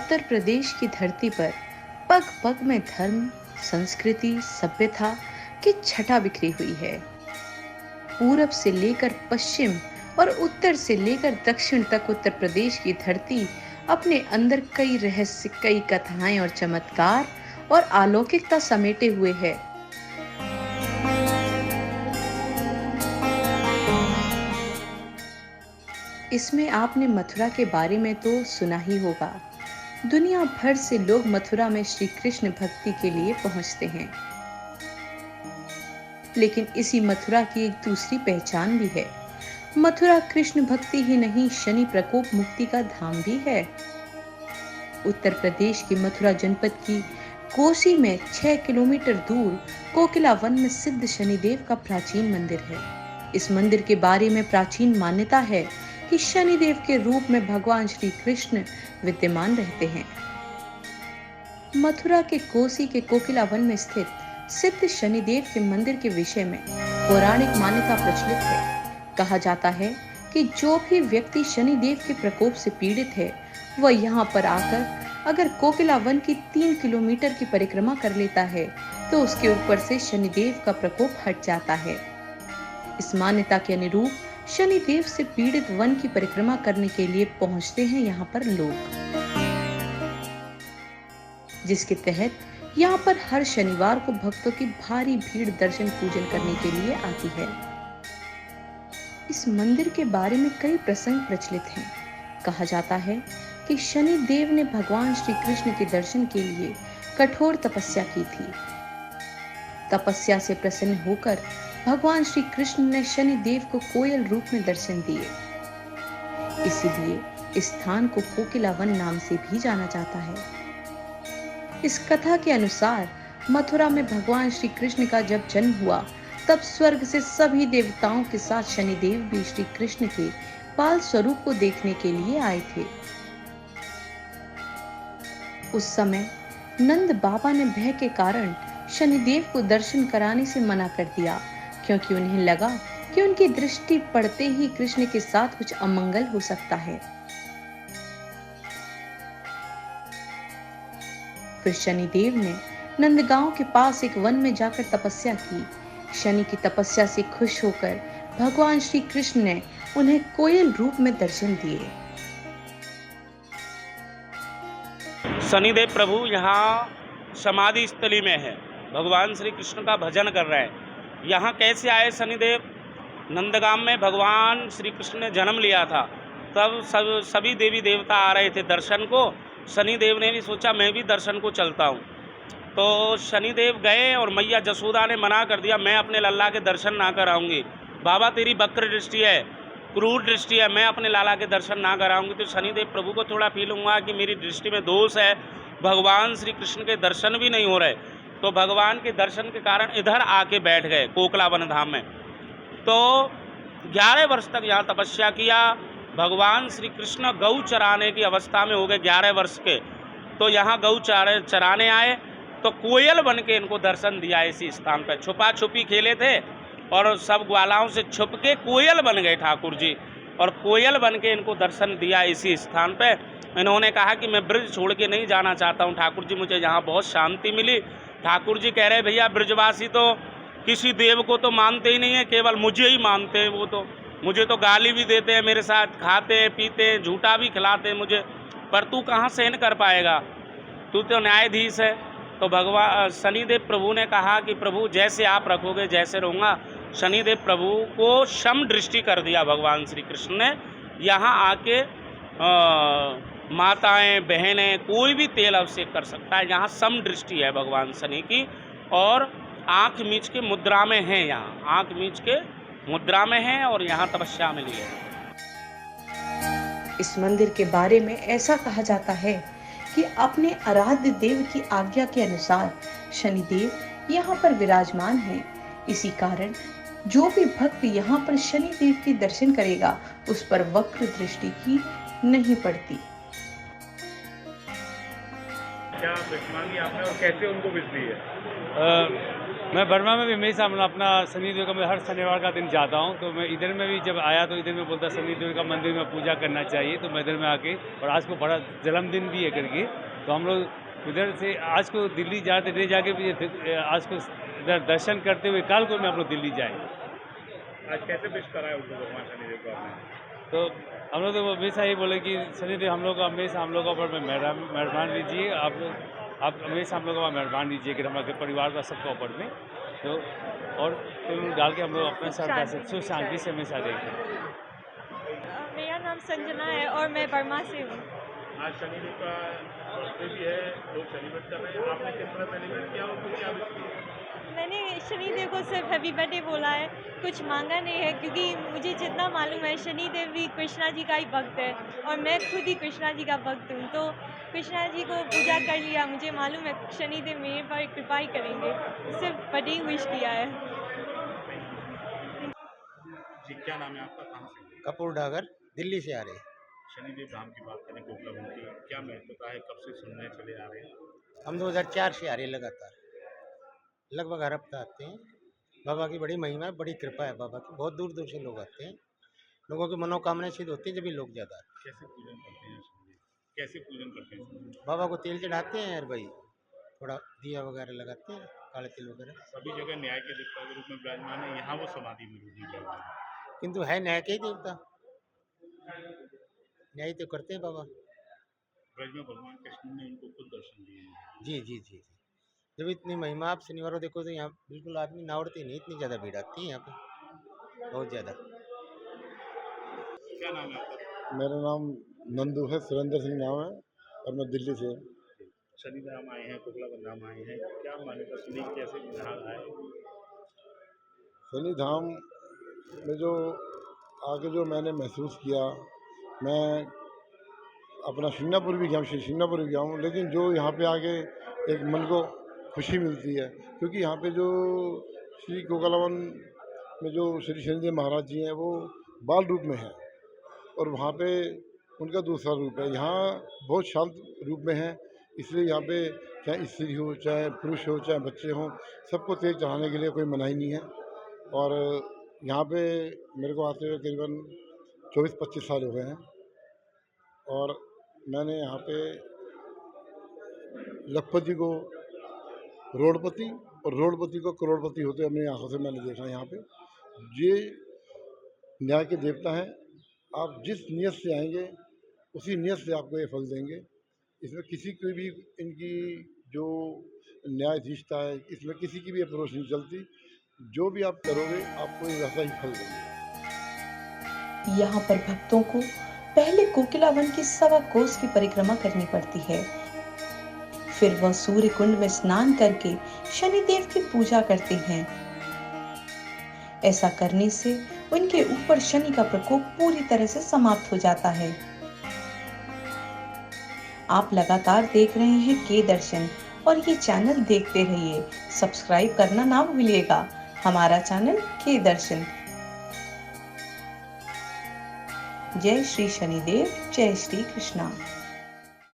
उत्तर प्रदेश की धरती पर पग पग में धर्म, संस्कृति, सभ्यता की छटा बिखरी हुई है। पूरब से लेकर पश्चिम और उत्तर से लेकर दक्षिण तक उत्तर प्रदेश की धरती अपने अंदर कई रहस्य, कई कथाएं और चमत्कार और अलौकिकता समेटे हुए है। इसमें आपने मथुरा के बारे में तो सुना ही होगा। दुनिया भर से लोग मथुरा में श्री कृष्ण भक्ति के लिए पहुंचते हैं। लेकिन इसी मथुरा की एक दूसरी पहचान भी है। मथुरा कृष्ण भक्ति ही नहीं, शनि प्रकोप मुक्ति का धाम भी है। उत्तर प्रदेश की मथुरा जनपद की कोसी में 6 किलोमीटर दूर कोकिला वन में सिद्ध शनिदेव का प्राचीन मंदिर है। इस मंदिर के बारे में प्राचीन मान्यता है कि शनिदेव के रूप में भगवान श्री कृष्ण विद्यमान रहते हैं। मथुरा के कोसी के कोकिला वन में स्थित सिद्ध शनिदेव के मंदिर के विषय में पौराणिक मान्यता प्रचलित है। कहा जाता है कि जो भी व्यक्ति शनिदेव के प्रकोप से पीड़ित है, वह यहाँ पर आकर अगर कोकिला वन की 3 किलोमीटर की परिक्रमा कर लेता है तो उसके ऊपर से शनिदेव का प्रकोप हट जाता है। इस मान्यता के अनुरूप शनिदेव से पीड़ित वन की परिक्रमा करने के लिए पहुंचते हैं यहाँ पर लोग, जिसके तहत यहाँ पर हर शनिवार को भक्तों की भारी भीड़ दर्शन पूजन करने के लिए आती है। इस मंदिर के बारे में कई प्रसंग प्रचलित हैं। कहा जाता है कि शनि देव ने भगवान श्री कृष्ण के दर्शन के लिए कठोर तपस्या की थी। तपस्या से प्रसन्न होकर भगवान श्री कृष्ण ने शनि देव को कोयल रूप में दर्शन दिए। इसीलिए इस स्थान को कोकिला वन नाम से भी जाना जाता है। इस कथा के अनुसार मथुरा में भगवान श्री कृष्ण का जब जन्म हुआ, तब स्वर्ग से सभी देवताओं के साथ शनिदेव भी श्री कृष्ण के बाल स्वरूप को देखने के लिए आए थे। उस समय नंद बाबा ने भय के कारण शनिदेव को दर्शन कराने से मना कर दिया, क्योंकि उन्हें लगा कि उनकी दृष्टि पड़ते ही कृष्ण के साथ कुछ अमंगल हो सकता है। फिर शनिदेव ने नंदगांव के पास एक वन में जाकर तपस्या की। शनि की तपस्या से खुश होकर भगवान श्री कृष्ण ने उन्हें कोयल रूप में दर्शन दिए। शनिदेव प्रभु यहाँ समाधि स्थली में है, भगवान श्री कृष्ण का भजन कर रहे हैं। यहाँ कैसे आए शनिदेव? नंदगाम में भगवान श्री कृष्ण ने जन्म लिया था, तब सभी देवी देवता आ रहे थे दर्शन को। शनिदेव ने भी सोचा मैं भी दर्शन को चलता हूँ, तो शनिदेव गए और मैया जसोदा ने मना कर दिया, मैं अपने लल्ला के दर्शन ना कराऊंगी। बाबा तेरी वक्र दृष्टि है, क्रूर दृष्टि है, मैं अपने लाला के दर्शन ना कराऊंगी। तो शनिदेव प्रभु को थोड़ा फील हुआ कि मेरी दृष्टि में दोष है, भगवान श्री कृष्ण के दर्शन भी नहीं हो रहे। तो भगवान के दर्शन के कारण इधर आके बैठ गए कोकिला वन धाम में। तो 11 वर्ष तक यहाँ तपस्या किया। भगवान श्री कृष्ण गौ चराने की अवस्था में हो गए 11 वर्ष के, तो यहाँ गौ चराने आए तो कोयल बन के इनको दर्शन दिया। इसी स्थान पर छुपा छुपी खेले थे और सब ग्वालाओं से छुप के कोयल बन गए ठाकुर जी, और कोयल बन के इनको दर्शन दिया इसी स्थान पे। इन्होंने कहा कि मैं ब्रज छोड़ के नहीं जाना चाहता हूँ ठाकुर जी, मुझे यहाँ बहुत शांति मिली। ठाकुर जी कह रहे भैया ब्रजवासी तो किसी देव को तो मानते ही नहीं है, केवल मुझे ही मानते हैं। वो तो मुझे तो गाली भी देते हैं, मेरे साथ खाते पीते, झूठा भी खिलाते मुझे, पर तू कहाँ सहन कर पाएगा, तू तो न्यायाधीश है। तो भगवान शनिदेव प्रभु ने कहा कि प्रभु जैसे आप रखोगे जैसे रहूँगा। शनिदेव प्रभु को सम दृष्टि कर दिया भगवान श्री कृष्ण ने। यहाँ आके माताएं बहनें कोई भी तेल अभिषेक कर सकता है। यहाँ सम दृष्टि है भगवान शनि की, और आँख मीच के मुद्रा में है, यहाँ आँख मीच के मुद्रा में है और यहाँ तपस्या में लिए। इस मंदिर के बारे में ऐसा कहा जाता है कि अपने आराध्य देव की आज्ञा के अनुसार शनिदेव यहाँ पर विराजमान हैं। इसी कारण जो भी भक्त यहाँ पर शनिदेव के दर्शन करेगा, उस पर वक्र दृष्टि की नहीं पड़ती। क्या विश मांगी आपने और कैसे उनको विश दी है? मैं बर्मा में भी हमेशा अपना शनिदेव का मैं हर शनिवार का दिन जाता हूँ, तो मैं इधर में भी जब आया तो इधर में बोलता शनिदेव का मंदिर में पूजा करना चाहिए, तो मैं इधर में आके और आज को बड़ा जन्मदिन भी है करके, तो हम लोग इधर से आज को दिल्ली जाते थे जाके भी आज को इधर दर्शन करते हुए कल को मैं हम लोग दिल्ली जाएंगे। आज कैसे विश करा है उनको भगवान शनिदेव को आपने? तो हम लोग तो हमेशा ये बोले कि शनिदेव हम लोग को हमेशा हम लोग के ऊपर में मेहरबान लीजिए, आप हमेशा हम लोग का मेहरबान लीजिए कि हमारे परिवार का सबका ऊपर में, तो और फिर डाल के हम लोग अपने श्रद्धा से सुख शांति से हमेशा देखें। मेरा नाम संजना है और मैं बर्मा से हूँ। आज शनिदेव का बर्थडे भी है, लोग सेलिब्रेट कर रहे हैं, आपने किस तरह सेलिब्रेट किया और क्या विश किया? मैंने शनिदेव को सिर्फ हैप्पी बर्थडे बोला है, कुछ मांगा नहीं है, क्योंकि मुझे जितना मालूम है शनिदेव भी कृष्णा जी का ही भक्त है और मैं खुद ही कृष्णा जी का भक्त हूँ, तो कृष्णा जी को पूजा कर लिया। मुझे मालूम है शनिदेव मेरे पर कृपा ही करेंगे, सिर्फ बर्थडे विश किया है। जी क्या नाम है आपका, कहाँ से? कपूर डागर दिल्ली से आ रहे हैं। शनिदेव धाम की बात करें कोकला वन की, क्या महत्वता है, कब से सुनने चले आ रहे हैं? हम 2004 से आ रहे हैं लगातार, लगभग हर हफ्ता आते हैं। बाबा की बड़ी महिमा है, बड़ी कृपा है बाबा की, बहुत दूर दूर से लोग आते हैं। लोगों की मनोकामनाएं सिद्ध होती हैं जब भी लोग ज़्यादा आते कैसे पूजन करते हैं शनिदेव? कैसे पूजन करते हैं शनिदेव? हैं। बाबा को तेल चढ़ाते हैं और भाई थोड़ा दिया वगैरह लगाते हैं, काले तिल वगैरह। सभी जगह न्याय के देवता के रूप में विराजमान है, यहाँ वो समाधि में भी विराजमान है। किंतु है न्याय के ही देवता, न्याय तो करते हैं बाबा। ब्रज में भगवान कृष्ण ने उनको खुद दर्शन दिए हैं। जी जी जी जी। जब इतनी महिमा आप शनिवार को देखो तो यहाँ बिल्कुल आदमी नावड़ते नहीं, इतनी ज़्यादा भीड़ आती है यहाँ पे, बहुत ज़्यादा। क्या नाम है आपका? मेरा नाम नंदू है, सुरेंद्र सिंह नाम है और मैं दिल्ली से हूँ। शनि धाम आए हैं, कोकला वन धाम आए हैं, क्या मान्यता सुनी, कैसे विधान आए? शनि धाम में जो आगे जो मैंने महसूस किया, मैं अपना शिंगणापुर भी गया, शिंगणापुर भी गया हूँ, लेकिन जो यहाँ पे आके एक मन को खुशी मिलती है, क्योंकि यहाँ पे जो श्री कोकलावन में जो श्री शनिदेव महाराज जी हैं वो बाल रूप में हैं और वहाँ पे उनका दूसरा रूप है। यहाँ बहुत शांत रूप में है, इसलिए यहाँ पे चाहे स्त्री हो, चाहे पुरुष हो, चाहे बच्चे हों, सबको तेल चढ़ाने के लिए कोई मनाही नहीं है। और यहाँ पे मेरे को आते हुए करीबन 24-25 साल हो गए हैं और मैंने यहाँ पे लखपति को रोडपति और रोडपति को करोड़पति होते अपनी आंखों से मैंने देखा। यहाँ पे ये न्याय के देवता हैं, आप जिस नियत से आएंगे उसी नियत से आपको ये फल देंगे। इसमें किसी की भी इनकी जो न्यायाधीशता है, इसमें किसी की भी अप्रोच नहीं चलती, जो भी आप करोगे आपको ये वैसा ही फल देंगे। यहाँ पर भक्तों को पहले कोकिलावन की 1.25 कोस की परिक्रमा करनी पड़ती है, फिर वह सूर्य कुंड में स्नान करके शनिदेव की पूजा करते हैं। ऐसा करने से उनके ऊपर शनि का प्रकोप पूरी तरह से समाप्त हो जाता है। आप लगातार देख रहे हैं के दर्शन और ये चैनल देखते रहिए। सब्सक्राइब करना ना भूलिएगा हमारा चैनल के दर्शन। जय श्री शनिदेव, जय श्री कृष्णा।